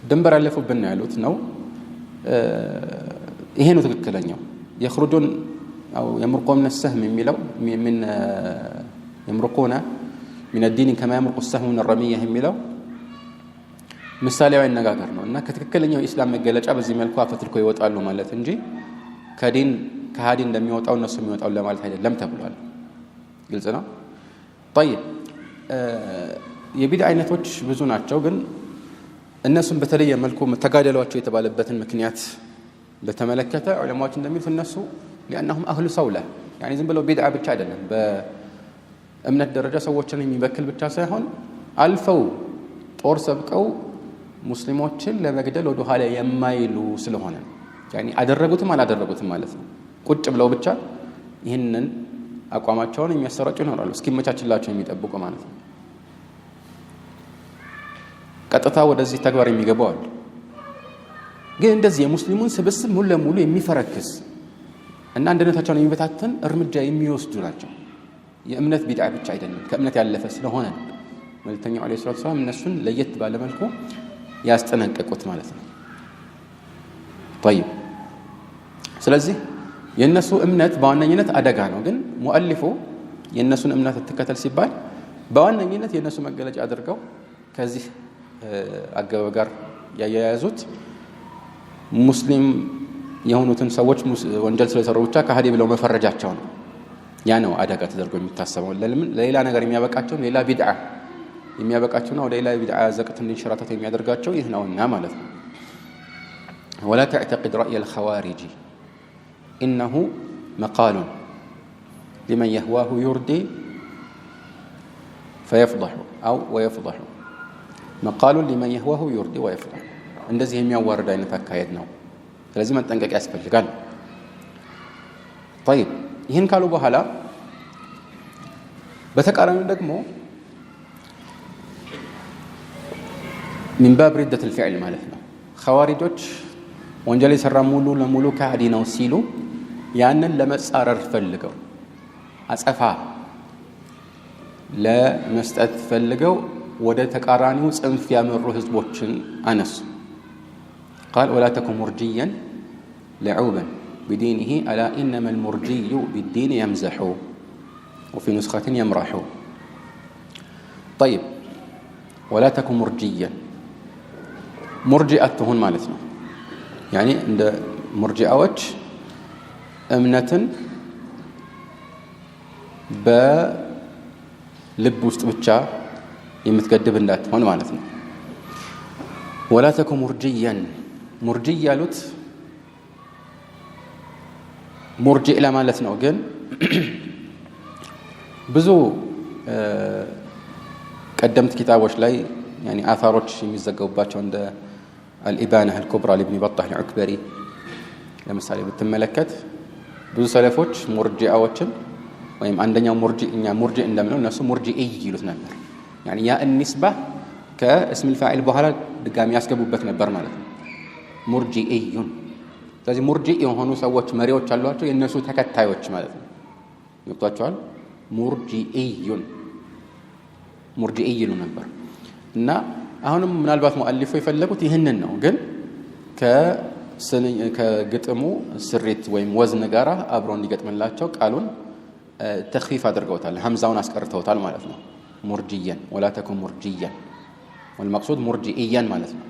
ድንበር ያለፉብን ያሉት ነው። ይሄ ነው ትክክለኛው። يخرجون أو يمرقون من السهم የሚለው من يمرقون من الدين كما يمرق السهم من الرمية የሚለው ምሳሌያዊ አነጋገር ነው እና ከትክክለኛው ኢስላም መገለጫ በዚህ መልኩ አፈትልኮ ይወጣሉ ማለት እንጂ ከዲን ከሃዲ እንደሚወጣው እነሱ የሚወጣው ለማለት አይደለም ተብሏል። ግልጽ ነው። طيب የቢድዓ አይነቶች ብዙ ናቸው፣ ግን እነሱን በተለየ መልኩ ተጋደሏቸው የተባለበትን ምክንያት በተመለከተ ዑለማዎች እንደሚሉት እነሱ لانهم اهل ሰውላ يعني ዝም ብለው ቢድዓ ብቻ አይደለም፣ በእምነት ደረጃ ሰዎችን የሚበክል ብቻ ሳይሆን አልፈው ጦር ሰብቀው ሙስሊሞችን ለመግደል ወደ ኋላ የማይሉ ስለሆነ يعني አደረጉትም አላደረጉትም ማለት ነው። ቁጭ ብለው ብቻ ይህንን አቋማቸውን የሚያሰራጩ ይኖራሉ፣ እስኪመቻችላቸው የሚጠብቁ ማለት ነው። ቀጥታ ወደዚህ ተግባር የሚገቡ አሉ። ግን እንደዚህ የሙስሊሙን ስብስብ ሙሉ ለሙሉ የሚፈረክስ እና አንድነታቸውን የሚበታተን እርምጃ የሚወስዱ ናቸው። የእምነት ቢድዓ ብቻ አይደለም፣ ከእምነት ያለፈ ስለሆነ መልእክተኛው አለይሂ ሰላቱ ወሰላም እነሱን ለየት ባለ መልኩ ያስጠነቀቁት ማለት ነው። طيب ስለዚህ የነሱ እምነት በዋነኝነት አደጋ ነው። ግን ሙአሊፉ የነሱን እምነት ተከተል ሲባል በዋነኝነት የነሱ መገለጫ አድርገው ከዚህ አገባብ ጋር ያያያዙት ሙስሊም የሆኑትን ሰዎች ወንጀል ስለሰሩ ብቻ ከሃዲ ብለው መፈረጃቸው ነው። ያ ነው አደጋ ተደርጎ የሚታሰበው። ለሌላ ነገር የሚያበቃቸው ሌላ ቢድዓ የሚያበቃቸውና ወደ ሌላ ቢድዓ ዘቅት እንዲንሸራተቱ የሚያደርጋቸው ይህ ነውና ማለት ነው። ولا تعتقد رأي الخوارج إنه مقال لمن يهواه يردي فيفضح أو ويفضح مقال لمن يهواه يردي ويفضح እንደዚህ የሚያዋርድ አይነት አካሄድ ነው። ስለዚህ መጠንቀቅ ያስፈልጋል። طيب ይህን ካሉ በኋላ በተቃራኒው ደግሞ من باب ردة الفعل ማለት ነው። ኸዋሪጆች ወንጀል የሰራ ሙሉ ለሙሉ ከሃዲ ነው ሲሉ ያንን ለመጻረር ፈልገው አጸፋ ለመስጠት ፈልገው ወደ ተቃራኒው ጽንፍ ያመሩ ህዝቦችን አነሱ። قال ولا تكن مرجيا لعوبا بدينه ألا إنما المرجي بالدين يمزح وفي نسخة يمرح. طيب ولا تكن مرجيا مرجئة هون مالتنا يعني عند مرجئات أمنة بلب وسط بتشا يمتقدب النات هون مالتنا. ولا تكن مرجيا مرجي يالوت مرجئ لا مالتنا وقن بزو قدمت كتابوش لاي يعني آثاروች የሚዘገቡባቸው እንደ الإبانة الكبرى لابن بطة العكبري ለምሳሌ ብትመለከት ብዙ ሰለፎች ሙርጂአዎችን ወይም አንደኛው ሙርጂእኛ ሙርጂ እንደምነው እነሱ ሙርጂኢ ይሉት ነበር። يعني ያ النسبة ከاسم الفاعل በኋላ ድጋሚ ያስገቡበት ነበር ማለት ነው። ሙርጂኢዩን ስለዚህ ሙርጂኢ የሆኑ ሰዎች መሪዎች አሏቸው፣ የነሱ ተከታዮች ማለት ነው። ይወጣቸዋል። ሙርጂኢዩን ሙርጂኢ ይሉ ነበር እና አሁንም ምናልባት ሙአሊፉ የፈለጉት ይህንን ነው። ግን ከግጥሙ ስሪት ወይም ወዝን ጋር አብሮ እንዲገጥምላቸው ቃሉን ተኽፊፍ አድርገውታል፣ ሐምዛውን አስቀርተውታል ማለት ነው። ሙርጂያን ولا تكن مرجيا والمقصود مرجئيا ማለት ነው።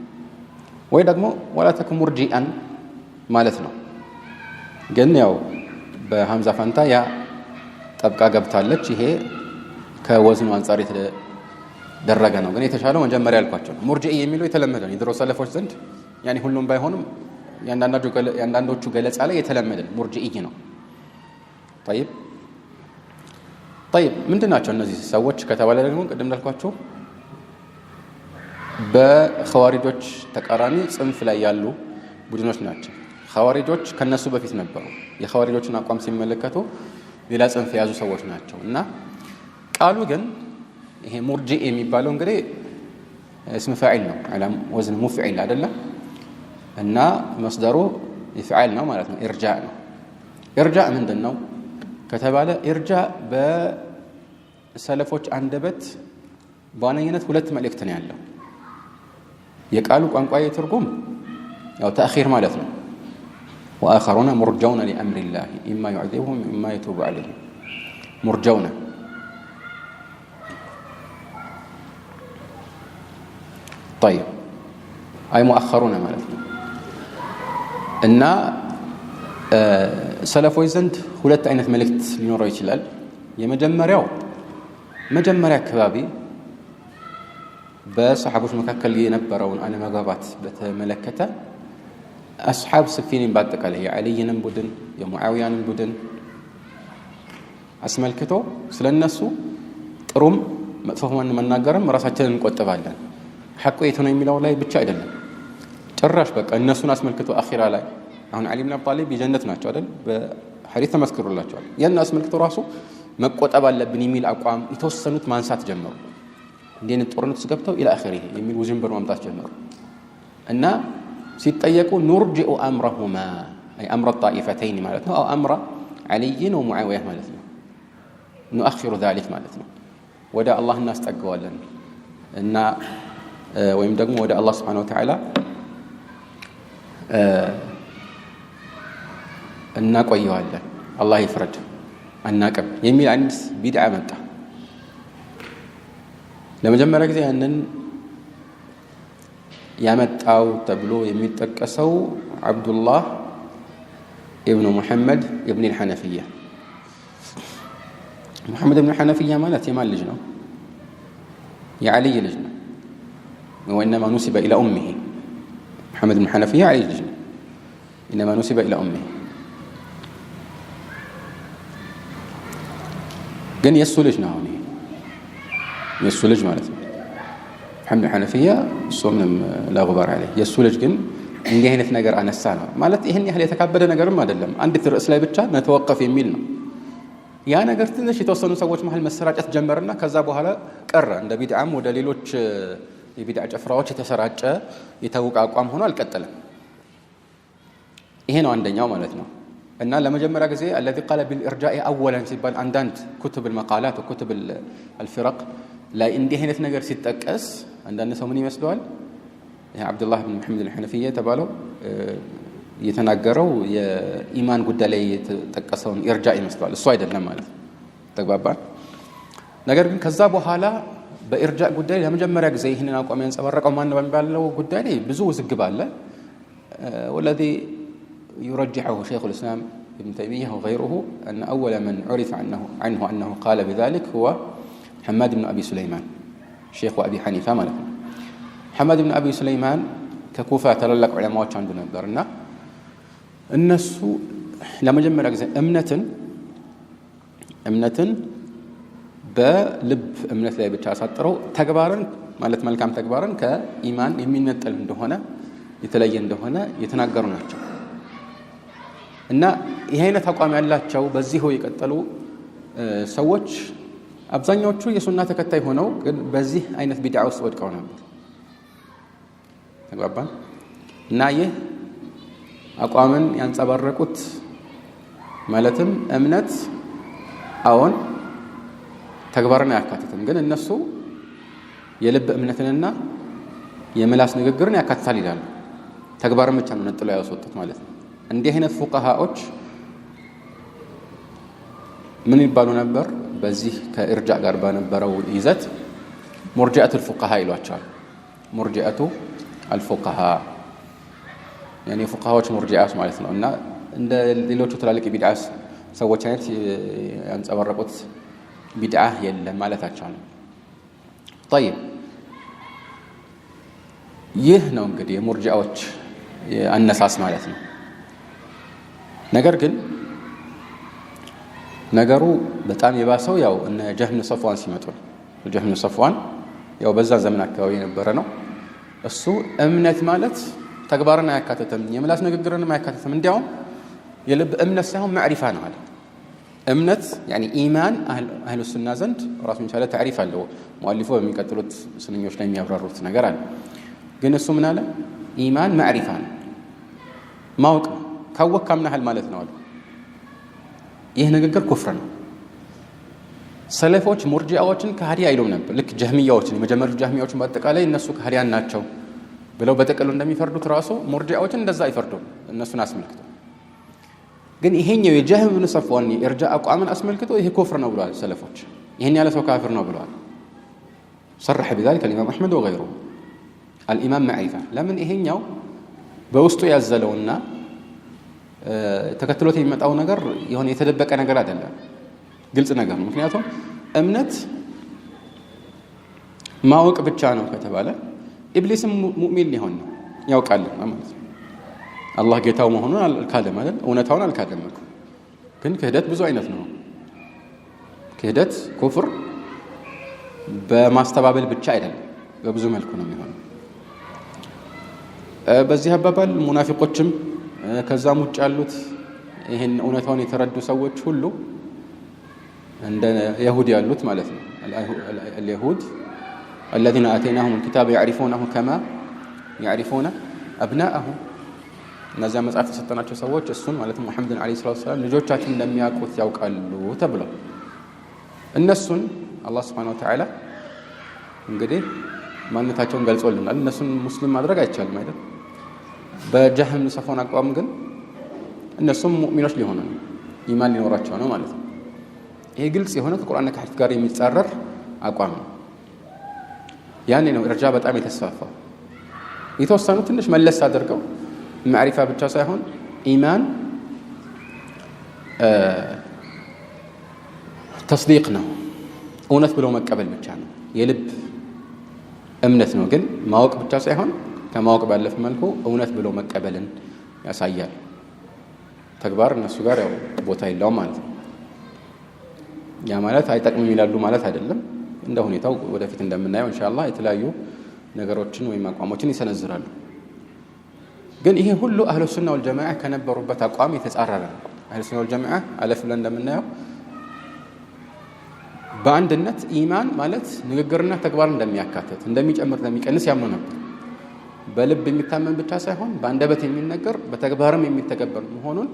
ወይ ደግሞ ولا تكن مرجئا ማለት ነው። ግን ያው በሐምዛ ፈንታ ያ ጠብቃ ገብታለች። ይሄ ከወዝኑ አንፃር ደረገ ነው። ግን የተሻለው መጀመሪያ ያልኳቸው ነው። ሙርጂኢ የሚለው የተለመደ ነው የድሮ ሰለፎች ዘንድ يعني ሁሉም ባይሆንም ያንዳንዶቹ ገለጻ ላይ የተለመደ ሙርጂኢ ነው። طيب ምንድናቸው እነዚህ ሰዎች ከተባለ ደግሞ ቅድም እንዳልኳቸው በኸዋሪጆች ተቃራኒ ጽንፍ ላይ ያሉ ቡድኖች ናቸው። ኸዋሪጆች ከነሱ በፊት ነበሩ። የኸዋሪጆችን አቋም ሲመለከቱ ሌላ ጽንፍ የያዙ ሰዎች ናቸው እና ቃሉ ግን ይሄ ሙርጂእ የሚባለው እንግዲህ اسم فاعل ነው على وزن مفعل አይደለም እና መስደሩ ይፍዓል ነው ማለት ነው። ኢርጃእ ነው። ኢርጃእ ምንድነው ከተባለ ኢርጃእ በሰለፎች አንደበት በዋነኝነት ሁለት መልእክት ነው ያለው። የቃሉ ቋንቋዊ ትርጉም ያው ተአኺር ማለት ነው። ወአኸሩነ ሙርጀውነ ሊአምሪላህ ኢማ ዩዕዚቡሁም ኢማ የቱቡ ዐለይሂም ሙርጀውነ طيب አይ ሙአኸሩነ ማለት ነው። እና ሰለፎች ዘንድ ሁለት አይነት መልእክት ሊኖረው ይችላል። የመጀመሪያው መጀመሪያ አካባቢ በሰሐቦች መካከል የነበረውን አለመግባባት በተመለከተ አስሐብ ስፊንን በአጠቃላይ የዓሊይንም ቡድን የሙዓዊያንም ቡድን አስመልክቶ ስለነሱ ጥሩም መጥፎም መናገርም ራሳችንን እንቆጥባለን። ሐቁ የት ነው የሚለው ላይ ብቻ አይደለም፣ ጭራሽ በቃ እነሱን አስመልክቶ አኺራ ላይ አሁን ዓሊ ብን አቢ ጣሊብ የጀነት ናቸው አይደል? በሐዲስ ተመስክሮላቸዋል። ያን አስመልክቶ ራሱ መቆጠብ አለብን የሚል አቋም የተወሰኑት ማንሳት ጀመሩ። እንዴት ጦርነት ውስጥ ገብተው ኢላ አኺሪ የሚል ውዥንብር ማምጣት ጀመሩ። እና ሲጠየቁ ኑርጂኡ አምረሁማ አይ አምረ ጣኢፈተይን ማለት ነው፣ አው አምረ ዓሊይን ወሙዓዊያ ማለት ነው። ኑአኺሩ ዛሊክ ማለት ነው፣ ወደ አላህ እናስጠጋዋለን እና ወይም ደግሞ ወደ አላህ ሱብሓነሁ ወተዓላ እናቆየዋለን፣ አላህ ይፍረድ አናቅም የሚል አንድ ቢድዓ መጣ። ለመጀመሪያ ጊዜ ያንን ያመጣው ተብሎ የሚጠቀሰው አብዱላህ ኢብኑ ሙሐመድ ኢብኑ አልሐነፊያ። ሙሐመድ ኢብኑ አልሐነፊያ ማለት የማን ልጅ ነው? የዓሊይ ልጅ ነው። ወኢነማ ኑሲበ ኢላ ኡሚሂ ሙሐመድ ኢብኑ አልሐነፊያ ዓሊይ ልጅ ነው። ኢነማ ኑሲበ ኢላ ኡሚሂ ግን የእሱ ልጅ ነው። አሁን የእሱ ልጅ ማለት ነው ሙሐመድ ሐነፊያ እሱ ምንም ላጉባር አለ። የእሱ ልጅ ግን እንዲህ አይነት ነገር አነሳ ነው ማለት ይህን ያህል የተካበደ ነገርም አይደለም። አንዲት ርዕስ ላይ ብቻ ነተወቀፍ የሚል ነው። ያ ነገር ትንሽ የተወሰኑ ሰዎች መሀል መሰራጨት ጀመርና ከዛ በኋላ ቀረ። እንደ ቢድዓም ወደ ሌሎች የቢድዓ ጨፍራዎች የተሰራጨ የታወቀ አቋም ሆኖ አልቀጠለም። ይሄ ነው አንደኛው ማለት ነው። እና ለመጀመሪያ ጊዜ الذي قال بالارجاء اولا ሲባል አንዳንድ كتب المقالات وكتب الفرق ላይ እንዲህ አይነት ነገር ሲጠቀስ አንዳንድ ሰው ምን ይመስለዋል? ይሄ አብዱላህ ብን መሐመድ አልሐነፊያ ተባለው የተናገረው የኢማን ጉዳይ ላይ የተጠቀሰውን ኢርጃ ይመስለዋል። እሱ አይደለም ማለት ነው። ተግባባን። ነገር ግን ከዛ በኋላ በኢርጃ ጉዳይ ለመጀመሪያ ጊዜ ይህንን አቋም ያንጸባረቀው ማን ነው በሚባለው ጉዳይ ላይ ብዙ ውዝግብ አለ። والذي يرجحه شيخ الإسلام ابن تيمية وغيره أن أول من عرف عنه أنه قال بذلك هو حماد بن أبي سليمان شيخ أبي حنيفة مالك. حماد بن أبي سليمان ككوفة تللق علماء عندنا نقدرنا الناس لما جمع ركزة أمنة بلب أمنة لا بتشاسطروا تكبارن مالت ملكام تكبارن كإيمان يمين نتل دهنا يتلين دهنا يتناقرون نفسه እና ይሄ አይነት አቋም ያላቸው በዚህ ሆይ የቀጠሉ ሰዎች አብዛኛዎቹ የሱና ተከታይ ሆነው ግን በዚህ አይነት ቢድዓ ውስጥ ወድቀው ነበር። ተግባባን። እና ይህ አቋምን ያንጸባረቁት ማለትም እምነት አዎን ተግባርን አያካትትም፣ ግን እነሱ የልብ እምነትንና የምላስ ንግግርን ያካትታል ይላሉ። ተግባርን ብቻ ነው ነጥለው ያወጡት ማለት ነው። እንዲህ አይነት ፉቃሃዎች ምን ይባሉ ነበር? በዚህ ከኢርጃ ጋር በነበረው ይዘት ሙርጂአቱ አልፉቃሃ ይሏቸዋል። ሙርጂአቱ አልፉቃሃ ያኔ ፉቃሃዎች ሙርጂአስ ማለት ነው። እና እንደ ሌሎቹ ትላልቅ ቢድዓ ሰዎች አይነት ያንጸባረቁት ቢድዓ የለም ማለታቸው ነው። طيب ይህ ነው እንግዲህ የሙርጂአዎች አነሳስ ማለት ነው። ነገር ግን ነገሩ በጣም የባሰው ያው እነ ጀህም ሰፍዋን ሲመጡ ነው። ጀህም ሰፍዋን ያው በዛ ዘመን አካባቢ የነበረ ነው። እሱ እምነት ማለት ተግባርን አያካትትም፣ የምላስ ንግግርንም አያካትትም። እንዲያውም የልብ እምነት ሳይሆን ማዕሪፋ ነው አለ። እምነት ያኒ ኢማን አህሉ ሱና ዘንድ ራሱን የቻለ ታሪፍ አለው። ሙአሊፉ በሚቀጥሉት ስንኞች ላይ የሚያብራሩት ነገር አለ። ግን እሱ ምን አለ? ኢማን ማዕሪፋ ነው፣ ማወቅ ነው። ካወቅክ አምናሃል ማለት ነው አለ። ይህ ንግግር ኩፍር ነው። ሰለፎች ሙርጂአዎችን ከሃዲ አይሉም ነበር። ልክ ጀህሚያዎችን የመጀመሪያዎቹ ጀህሚያዎችን በአጠቃላይ እነሱ ከሃዲያን ናቸው ብለው በተቀሉ እንደሚፈርዱት ራሱ ሙርጂዓዎችን እንደዛ አይፈርዱም እነሱን አስመልክቶ። ግን ይሄኛው የጀህም ብን ሰፍዋን የእርጃ አቋምን አስመልክቶ ይሄ ኩፍር ነው ብለዋል ሰለፎች። ይሄን ያለ ሰው ካፊር ነው ብለዋል። صرح بذلك الإمام أحمد وغيره الإمام معرفة ለምን ይሄኛው በውስጡ ያዘለውና ተከትሎት የሚመጣው ነገር የሆነ የተደበቀ ነገር አይደለም፣ ግልጽ ነገር ነው። ምክንያቱም እምነት ማወቅ ብቻ ነው ከተባለ ኢብሊስም ሙእሚን ሊሆን ነው ያውቃል ማለት ነው። አላህ ጌታው መሆኑን አልካደም አይደል? እውነታውን አልካደም። ግን ክህደት ብዙ አይነት ነው። ክህደት ኩፍር በማስተባበል ብቻ አይደለም፣ በብዙ መልኩ ነው የሚሆነው። በዚህ አባባል ሙናፊቆችም ከዛም ውጭ ያሉት ይሄን እውነታውን የተረዱ ሰዎች ሁሉ እንደ ይሁድ ያሉት ማለት ነው። اليهود الذين آتيناهم الكتاب يعرفونه كما يعرفون أبناءهم እነዚያ መጽሐፍ የተሰጠናቸው ሰዎች እሱን ማለት ሙሐመድን አለይሂ ሰላቱ ወሰለም ልጆቻችን እንደሚያውቁት ያውቃሉ ተብለው እነሱን አላህ Subhanahu Wa Ta'ala እንግዲህ ማንነታቸውን ገልጾልናል። እነሱን ሙስሊም ማድረግ አይቻልም አይደል? በጀህም ሰፎን አቋም ግን እነሱም ሙእሚኖች ሊሆኑ ነው፣ ኢማን ሊኖራቸው ነው ማለት ነው። ይሄ ግልጽ የሆነ ከቁርአንና ከሐዲስ ጋር የሚጻረር አቋም ነው። ያኔ ነው እርጃ በጣም የተስፋፋው። የተወሰኑ ትንሽ መለስ አድርገው ማዕሪፋ ብቻ ሳይሆን ኢማን ተስዲቅ ነው፣ እውነት ብሎ መቀበል ብቻ ነው፣ የልብ እምነት ነው። ግን ማወቅ ብቻ ሳይሆን ከማወቅ ባለፈ መልኩ እውነት ብሎ መቀበልን ያሳያል። ተግባር እነሱ ጋር ያው ቦታ የለውም ማለት ነው። ያ ማለት አይጠቅምም ይላሉ ማለት አይደለም። እንደ ሁኔታው ወደፊት እንደምናየው ኢንሻአላህ የተለያዩ ነገሮችን ወይም አቋሞችን ይሰነዝራሉ። ግን ይሄ ሁሉ አህሉ ሱና ወል ጀማዓ ከነበሩበት አቋም የተጻረረ ነው። አህሉ ሱና ወል ጀማዓ አለፍ ብለን እንደምናየው በአንድነት ኢማን ማለት ንግግርና ተግባር እንደሚያካትት እንደሚጨምር እንደሚቀንስ ያምኑ ነበር። በልብ የሚታመን ብቻ ሳይሆን በአንደበት የሚነገር በተግባርም የሚተገበር መሆኑን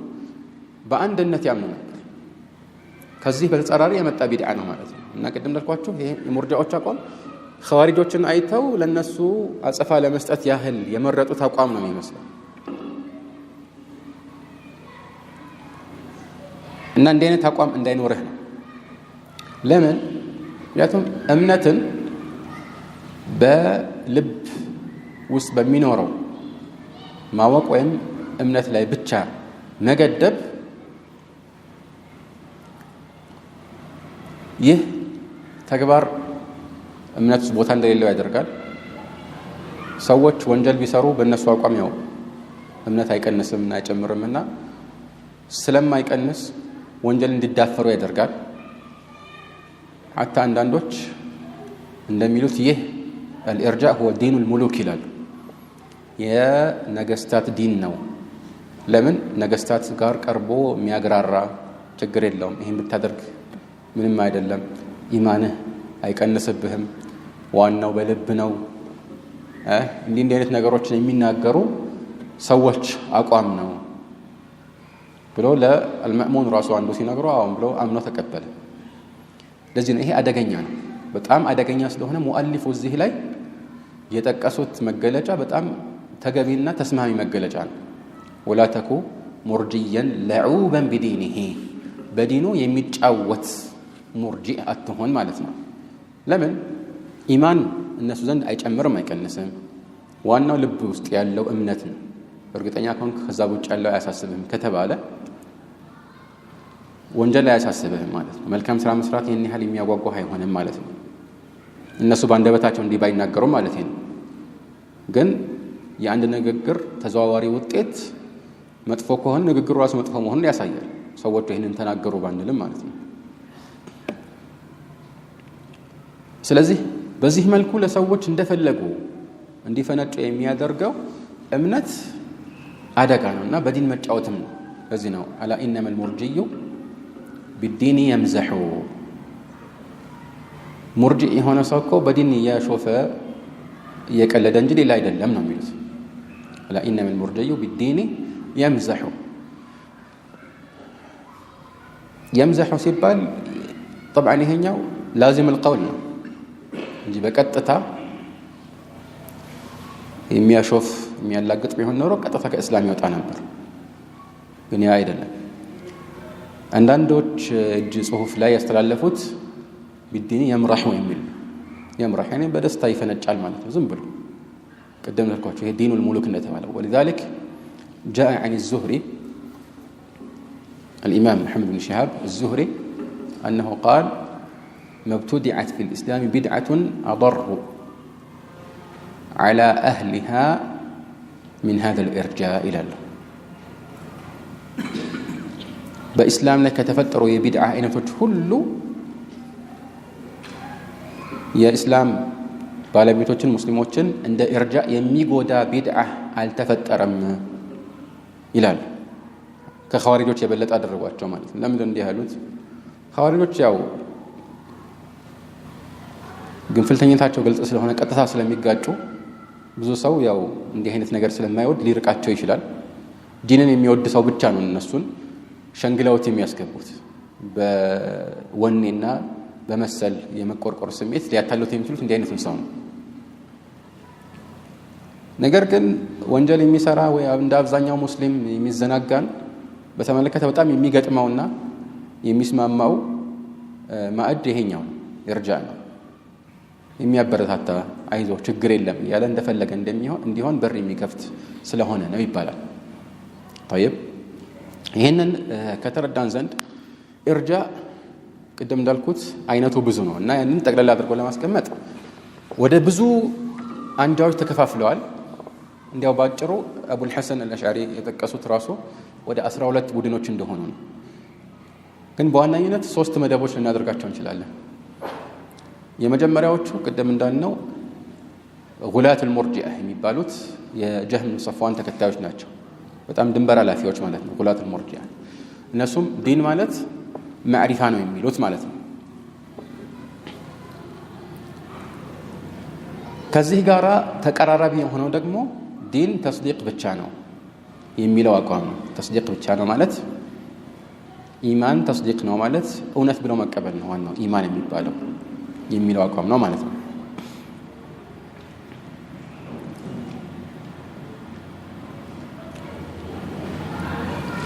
በአንድነት ያምኑ ነበር። ከዚህ በተጻራሪ የመጣ ቢድዓ ነው ማለት ነው። እና ቅድም እንዳልኳችሁ ይሄ የሙርጂዓዎች አቋም ኸዋሪጆችን አይተው ለነሱ አጸፋ ለመስጠት ያህል የመረጡት አቋም ነው የሚመስለው። እና እንዲህ አይነት አቋም እንዳይኖርህ ነው። ለምን? ምክንያቱም እምነትን በልብ ውስጥ በሚኖረው ማወቅ ወይም እምነት ላይ ብቻ መገደብ ይህ ተግባር እምነት ውስጥ ቦታ እንደሌለው ያደርጋል። ሰዎች ወንጀል ቢሰሩ በእነሱ አቋም ያው እምነት አይቀንስም እና አይጨምርምና ስለማይቀንስ ወንጀል እንዲዳፈሩ ያደርጋል። ሐታ አንዳንዶች እንደሚሉት ይህ الإرجاء هو دين الملوك ይላሉ። የነገስታት ዲን ነው። ለምን? ነገስታት ጋር ቀርቦ የሚያግራራ ችግር የለውም፣ ይሄን ብታደርግ ምንም አይደለም፣ ኢማንህ አይቀንስብህም፣ ዋናው በልብ ነው፣ እንዲህ አይነት ነገሮችን የሚናገሩ ሰዎች አቋም ነው ብሎ ለልመእሙን ራሱ አንዱ ሲነግሩ አሁን ብሎ አምኖ ተቀበለ። ለዚህ ነው ይሄ አደገኛ ነው። በጣም አደገኛ ስለሆነ ሙአሊፉ እዚህ ላይ የጠቀሱት መገለጫ በጣም ተገቢና ተስማሚ መገለጫ ነው። ወላ ተኩ ሙርጂያን ለዑበን ቢዲኒሂ በዲኑ የሚጫወት ሙርጂዕ አትሆን ማለት ነው። ለምን? ኢማን እነሱ ዘንድ አይጨምርም አይቀንስም፣ ዋናው ልብ ውስጥ ያለው እምነት ነው። እርግጠኛ ከሆንክ ከዛ ውጭ ያለው አያሳስብህም ከተባለ ወንጀል አያሳስብህም ማለት ነው። መልካም ስራ መስራት ይህን ያህል የሚያጓጓህ አይሆንም ማለት ነው። እነሱ ባንደበታቸው እንዲህ ባይናገሩ ማለት ነው። ግን የአንድ ንግግር ተዘዋዋሪ ውጤት መጥፎ ከሆነ ንግግሩ ራሱ መጥፎ መሆኑን ያሳያል። ሰዎች ይህንን ተናገሩ ባንልም ማለት ነው። ስለዚህ በዚህ መልኩ ለሰዎች እንደፈለጉ እንዲፈነጩ የሚያደርገው እምነት አደጋ ነውና በዲን መጫወትም ነው። ለዚህ ነው አላ ኢነመል ሙርጂዩ ቢዲኒ የምዘሑ ሙርጂዕ የሆነ ሰው እኮ በዲን እያሾፈ እየቀለደ እንጂ ሌላ አይደለም ነው የሚሉት። አላ ኢነመል ሙርጂዩ ቢዲኒ የምዘሑ የምዘሑ ሲባል طبعا ይሄኛው ላዚም القول ነው እንጂ በቀጥታ የሚያሾፍ የሚያላግጥ ቢሆን ኖሮ ቀጥታ ከእስላም ይወጣ ነበር። ግን ያ አይደለም። አንዳንዶች እጅ ጽሁፍ ላይ ያስተላለፉት ቢዲኒ የምራህ የሚል የምራህ يعني በደስታ ይፈነጫል ማለት ነው። ዝም ብሎ ቀደም ልኳቸው ይሄ ዲኑል ሙሉክ እንደተባለው ولذلك جاء عن الزهري الإمام محمد بن شهاب الزهري أنه قال ما ابتدعت في الإسلام بدعة أضر على أهلها من هذا الإرجاء إلى الله በኢስላም ላይ ከተፈጠሩ የቢድዓ አይነቶች ሁሉ የኢስላም ባለቤቶችን ሙስሊሞችን እንደ ኢርጃ የሚጎዳ ቢድዓ አልተፈጠረም ይላል። ከኸዋሪጆች የበለጠ አደረጓቸው ማለት ነው። ለምን እንዲህ ያሉት? ኸዋሪጆች ያው ግንፍልተኝነታቸው ግልጽ ስለሆነ ቀጥታ ስለሚጋጩ ብዙ ሰው ያው እንዲህ አይነት ነገር ስለማይወድ ሊርቃቸው ይችላል። ዲንን የሚወድ ሰው ብቻ ነው እነሱን ሸንግለውት የሚያስገቡት በወኔና በመሰል የመቆርቆር ስሜት ሊያታሉት የሚችሉት እንዲህ አይነቱን ሰው ነው። ነገር ግን ወንጀል የሚሰራ ወይ እንደ አብዛኛው ሙስሊም የሚዘናጋን በተመለከተ በጣም የሚገጥመውና የሚስማማው ማዕድ ይሄኛው ኢርጃ ነው። የሚያበረታታ አይዞ ችግር የለም ያለ እንደፈለገ እንዲሆን በር የሚከፍት ስለሆነ ነው ይባላል። طيب ይሄንን ከተረዳን ዘንድ ኢርጃ ቅድም እንዳልኩት አይነቱ ብዙ ነው እና ያንን ጠቅላላ አድርጎ ለማስቀመጥ ወደ ብዙ አንጃዎች ተከፋፍለዋል። እንዲያው ባጭሩ አቡል ሐሰን አልአሽዓሪ የጠቀሱት ራሱ ወደ 12 ቡድኖች እንደሆኑ ነው። ግን በዋናነት 3 መደቦች ልናደርጋቸው እንችላለን። የመጀመሪያዎቹ ቅድም እንዳልነው ጉላት አልሙርጂአ የሚባሉት የጀህም ሰፍዋን ተከታዮች ናቸው። በጣም ድንበር አላፊዎች ማለት ነው ጉላት አልሙርጂአ። እነሱም ዲን ማለት ማዕሪፋ ነው የሚሉት ማለት ነው። ከዚህ ጋራ ተቀራራቢ የሆነው ደግሞ ዲን ተስዲቅ ብቻ ነው የሚለው አቋም ነው። ተስዲቅ ብቻ ነው ማለት ኢማን ተስዲቅ ነው ማለት እውነት ብሎ መቀበል ነው ዋናው ኢማን የሚባለው የሚለው አቋም ነው ማለት ነው።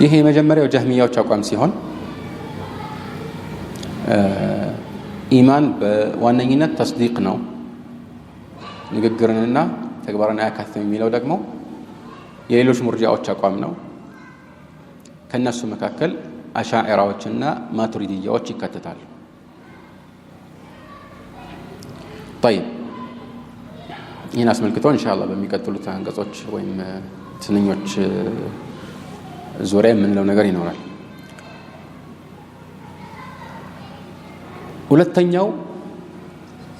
ይሄ የመጀመሪያው ጀህሚያዎች አቋም ሲሆን ኢማን በዋነኝነት ተስዲቅ ነው ንግግርንና ተግባርን አያካትትም የሚለው ደግሞ የሌሎች ሙርጂዓዎች አቋም ነው። ከነሱ መካከል አሻዒራዎችና ማቱሪዲያዎች ይካተታሉ። طيب ይህን አስመልክቶ ኢንሻአላህ በሚቀጥሉት አንቀጾች ወይም ትንኞች ዙሪያ የምንለው ነገር ይኖራል። ሁለተኛው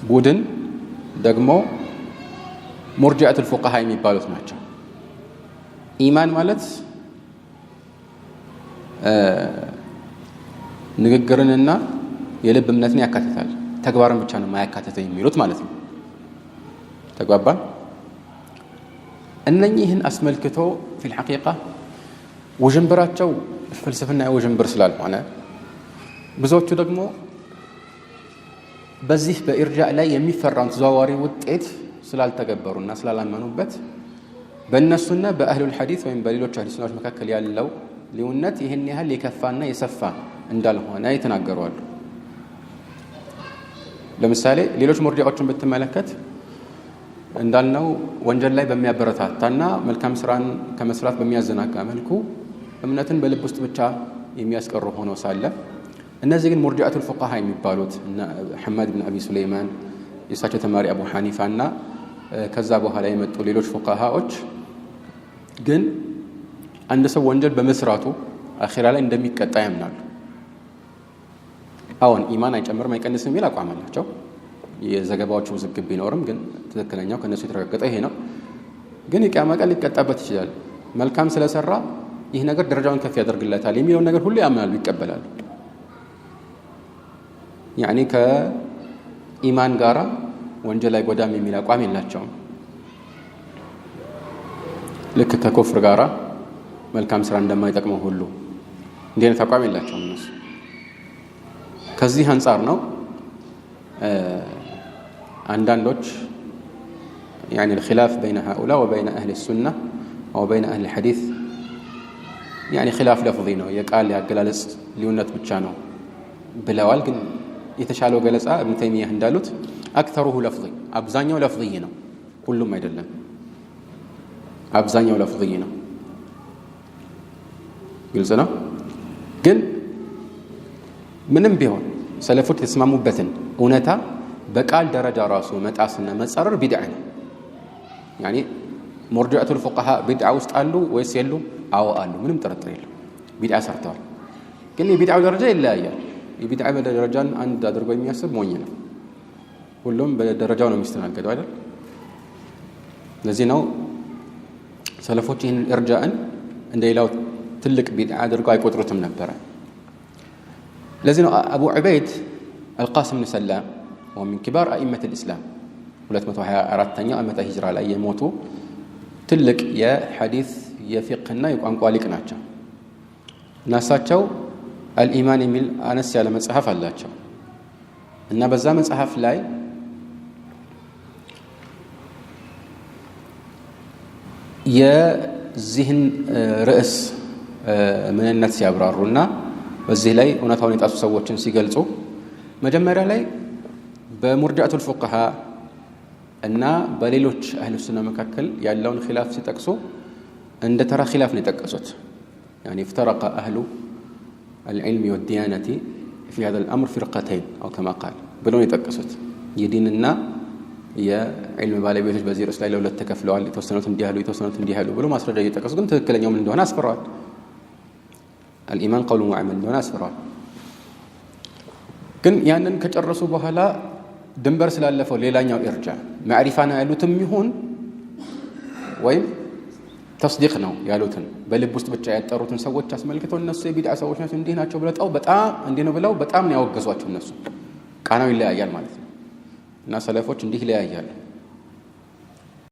ቡድን ደግሞ ሙርጂዓቱል ፉቃሃ የሚባሉት ናቸው። ኢማን ማለት ንግግርንና የልብ እምነትን ያካትታል፣ ተግባርን ብቻ ነው የማያካትተው የሚሉት ማለት ነው። ተግባባን? እነኚህን አስመልክቶ ፊል ሐቂቃ ውዥንብራቸው ፍልስፍና ውዥንብር ስላልሆነ ብዙዎቹ ደግሞ በዚህ በኢርጃዕ ላይ የሚፈራውን ተዘዋዋሪ ውጤት ስላልተገበሩና ስላላመኑበት በእነሱና በአህሉል ሐዲስ ወይም በሌሎች አህሉ ሱናዎች መካከል ያለው ልዩነት ይህን ያህል የከፋና የሰፋ እንዳልሆነ ይተናገራሉ። ለምሳሌ ሌሎች ሙርጂዓዎችን ብትመለከት እንዳልነው ወንጀል ላይ በሚያበረታታና መልካም ስራን ከመስራት በሚያዘናጋ መልኩ እምነትን በልብ ውስጥ ብቻ የሚያስቀሩ ሆነው ሳለ እነዚህ ግን ሙርጂዓቱል ፉቃሃ የሚባሉት እና ሐማድ ብን አቢ ሱለይማን የእሳቸው ተማሪ አቡ ሐኒፋና ከዛ በኋላ የመጡ ሌሎች ፉቃሃዎች ግን አንድ ሰው ወንጀል በመስራቱ አኺራ ላይ እንደሚቀጣ ያምናሉ። አሁን ኢማን አይጨምርም አይቀንስም የሚል አቋም አላቸው። የዘገባዎቹ ውዝግብ ቢኖርም ግን ትክክለኛው ከነሱ የተረጋገጠ ይሄ ነው። ግን የቂያማ ቀን ሊቀጣበት ይችላል። መልካም ስለሰራ ይህ ነገር ደረጃውን ከፍ ያደርግለታል የሚለውን ነገር ሁሉ ያምናሉ፣ ይቀበላሉ። ያኒ ከኢማን ጋራ ወንጀል አይጎዳም የሚል አቋም የላቸውም። ልክ ከኩፍር ጋራ መልካም ስራ እንደማይጠቅመው ሁሉ እንዲህ አይነት አቋም የላቸውም እነሱ። ከዚህ አንጻር ነው አንዳንዶች يعني الخلاف بين هؤلاء وبين أهل السنة وبين أهل الحديث يعني خلاف لفظي ነው የቃል ያገላለጽ ልዩነት ብቻ ነው ብለዋል ግን የተሻለው ገለጻ ابن تيمية እንዳሉት أكثره لفظي አብዛኛው ለፍظي ነው ሁሉም አይደለም አብዛኛው ለፍظي ነው ግልጽ ነው ግን ምንም ቢሆን ሰለፎች ተስማሙበትን እውነታ በቃል ደረጃ ራሱ መጣስና መጻረር ቢድዓ ነው يعني مرجئة الفقهاء بدعة ውስጥ አሉ ወይስ የሉም አዎ አሉ ምንም ጥርጥር የለም ቢድዓ ሰርተዋል ግን የቢድዓው ደረጃ ይለያያል የቢድዓ ደረጃን አንድ አድርጎ የሚያስብ ሞኝ ነው ሁሉም በደረጃው ነው የሚስተናገደው አይደል ለዚህ ነው ሰለፎች ይህን እርጃእን እንደሌላው ትልቅ ቢድዓ አድርገው አይቆጥሩትም ነበር ለዚህ ነው አቡ ዑበይድ القاسم بن سلام ومن كبار أئمة الإسلام 224ኛው ዓመተ ሂጅራ ላይ የሞቱ ትልቅ የሐዲስ የፊቅህና የቋንቋ ሊቅ ናቸው ናሳቸው አልኢማን የሚል አነስ ያለ መጽሐፍ አላቸው እና በዛ መጽሐፍ ላይ የዚህን ርዕስ ምንነት ሲያብራሩና በዚህ ላይ እውነታውን የጣሱ ሰዎችን ሲገልጹ መጀመሪያ ላይ በሙርጂአቱል ፉቅሃ እና በሌሎች አህሉ ሱና መካከል ያለውን ኺላፍ ሲጠቅሱ እንደ ተራ ኺላፍ ነው የጠቀሱት يعني افترق اهل العلم والديانه في هذا الامر فرقتين او كما قال ብለው የጠቀሱት የዲንና የዕልም ባለቤቶች በዚህ ርዕስ ላይ ለሁለት ተከፍለዋል የተወሰኑት እንዲያሉ የተወሰኑት እንዲያሉ ብለው ማስረጃ እየጠቀሱ ግን ትክክለኛው ምን እንደሆነ አስፈራዋል الإيمان قول وعمل እንደሆነ አስፈራዋል ግን ያንን ከጨረሱ በኋላ ድንበር ስላለፈው ሌላኛው ኢርጃ ማዕሪፋ ነው ያሉትም ይሁን ወይም ተስዲቅ ነው ያሉትን በልብ ውስጥ ብቻ ያጠሩትን ሰዎች አስመልክተው እነሱ የቢድዓ ሰዎች ናቸው እንዲህ ናቸው ብለው በጣም እንዲህ ነው ብለው በጣም ነው ያወገዟቸው እነሱ ቃናው ይለያያል ማለት ነው እና ሰለፎች እንዲህ ይለያያሉ